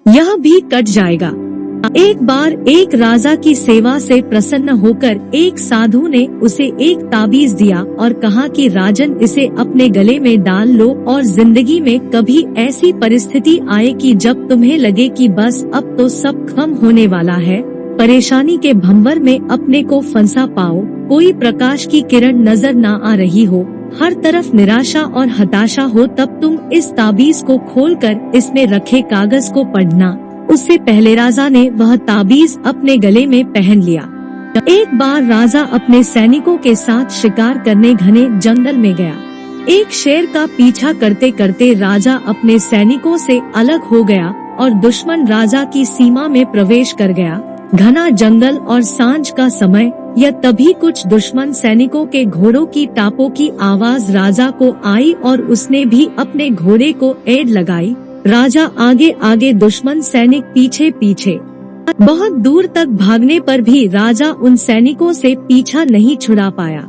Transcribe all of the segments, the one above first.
यह भी कट जाएगा। एक बार एक राजा की सेवा से प्रसन्न होकर एक साधु ने उसे एक ताबीज दिया और कहा कि राजन, इसे अपने गले में डाल लो और जिंदगी में कभी ऐसी परिस्थिति आए कि जब तुम्हें लगे कि बस अब तो सब खत्म होने वाला है, परेशानी के भंवर में अपने को फंसा पाओ, कोई प्रकाश की किरण नजर न आ रही हो, हर तरफ निराशा और हताशा हो, तब तुम इस ताबीज को खोलकर इसमें रखे कागज को पढ़ना। उससे पहले राजा ने वह ताबीज अपने गले में पहन लिया। एक बार राजा अपने सैनिकों के साथ शिकार करने घने जंगल में गया। एक शेर का पीछा करते करते राजा अपने सैनिकों से अलग हो गया और दुश्मन राजा की सीमा में प्रवेश कर गया। घना जंगल और सांझ का समय, यह तभी कुछ दुश्मन सैनिकों के घोड़ों की टापों की आवाज राजा को आई और उसने भी अपने घोड़े को एड़ लगाई। राजा आगे आगे, दुश्मन सैनिक पीछे पीछे। बहुत दूर तक भागने पर भी राजा उन सैनिकों से पीछा नहीं छुड़ा पाया।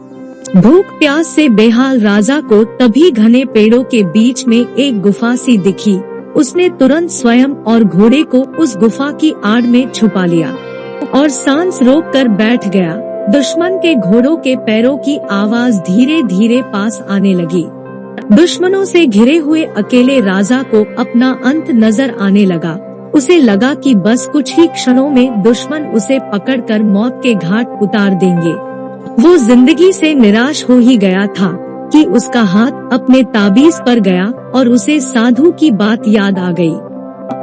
भूख प्यास से बेहाल राजा को तभी घने पेड़ों के बीच में एक गुफा सी दिखी। उसने तुरंत स्वयं और घोड़े को उस गुफा की आड़ में छुपा लिया और सांस रोक कर बैठ गया। दुश्मन के घोड़ों के पैरों की आवाज धीरे धीरे पास आने लगी। दुश्मनों से घिरे हुए अकेले राजा को अपना अंत नजर आने लगा। उसे लगा कि बस कुछ ही क्षणों में दुश्मन उसे पकड़कर मौत के घाट उतार देंगे। वो जिंदगी से निराश हो ही गया था कि उसका हाथ अपने ताबीज पर गया और उसे साधु की बात याद आ गई।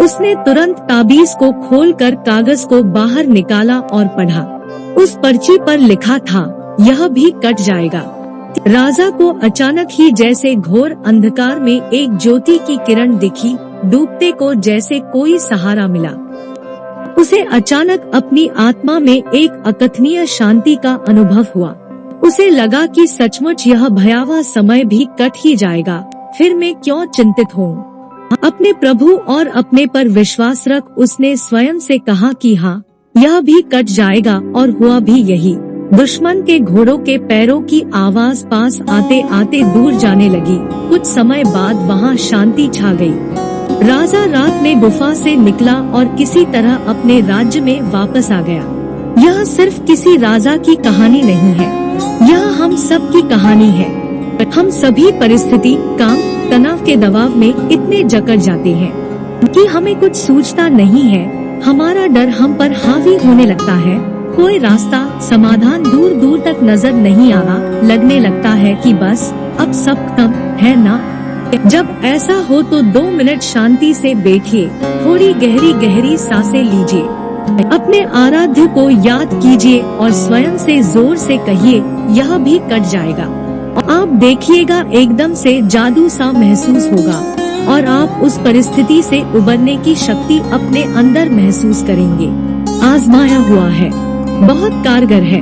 उसने तुरंत ताबीज को खोलकर कागज को बाहर निकाला और पढ़ा। उस पर्ची पर लिखा था, यह भी कट जाएगा। राजा को अचानक ही जैसे घोर अंधकार में एक ज्योति की किरण दिखी। डूबते को जैसे कोई सहारा मिला। उसे अचानक अपनी आत्मा में एक अकथनीय शांति का अनुभव हुआ। उसे लगा कि सचमुच यह भयावह समय भी कट ही जाएगा, फिर मैं क्यों चिंतित हूँ। अपने प्रभु और अपने पर विश्वास रख उसने स्वयं से कहा कि हाँ, यह भी कट जाएगा, और हुआ भी यही। दुश्मन के घोड़ों के पैरों की आवाज पास आते आते दूर जाने लगी। कुछ समय बाद वहाँ शांति छा गई। राजा रात में गुफा से निकला और किसी तरह अपने राज्य में वापस आ गया। यह सिर्फ किसी राजा की कहानी नहीं है, यह हम सब की कहानी है। हम सभी परिस्थिति, काम, तनाव के दबाव में इतने जकड़ जाते हैं कि हमें कुछ सूझता नहीं है। हमारा डर हम पर हावी होने लगता है। कोई रास्ता, समाधान दूर दूर तक नजर नहीं आ रहा। लगने लगता है कि बस अब सब खत्म है ना। जब ऐसा हो तो 2 मिनट शांति से बैठिए, थोड़ी गहरी गहरी सांसें लीजिए, अपने आराध्य को याद कीजिए और स्वयं से जोर से कहिए, यह भी कट जाएगा। आप देखिएगा एकदम से जादू सा महसूस होगा और आप उस परिस्थिति से उबरने की शक्ति अपने अंदर महसूस करेंगे। आजमाया हुआ है, बहुत कारगर है।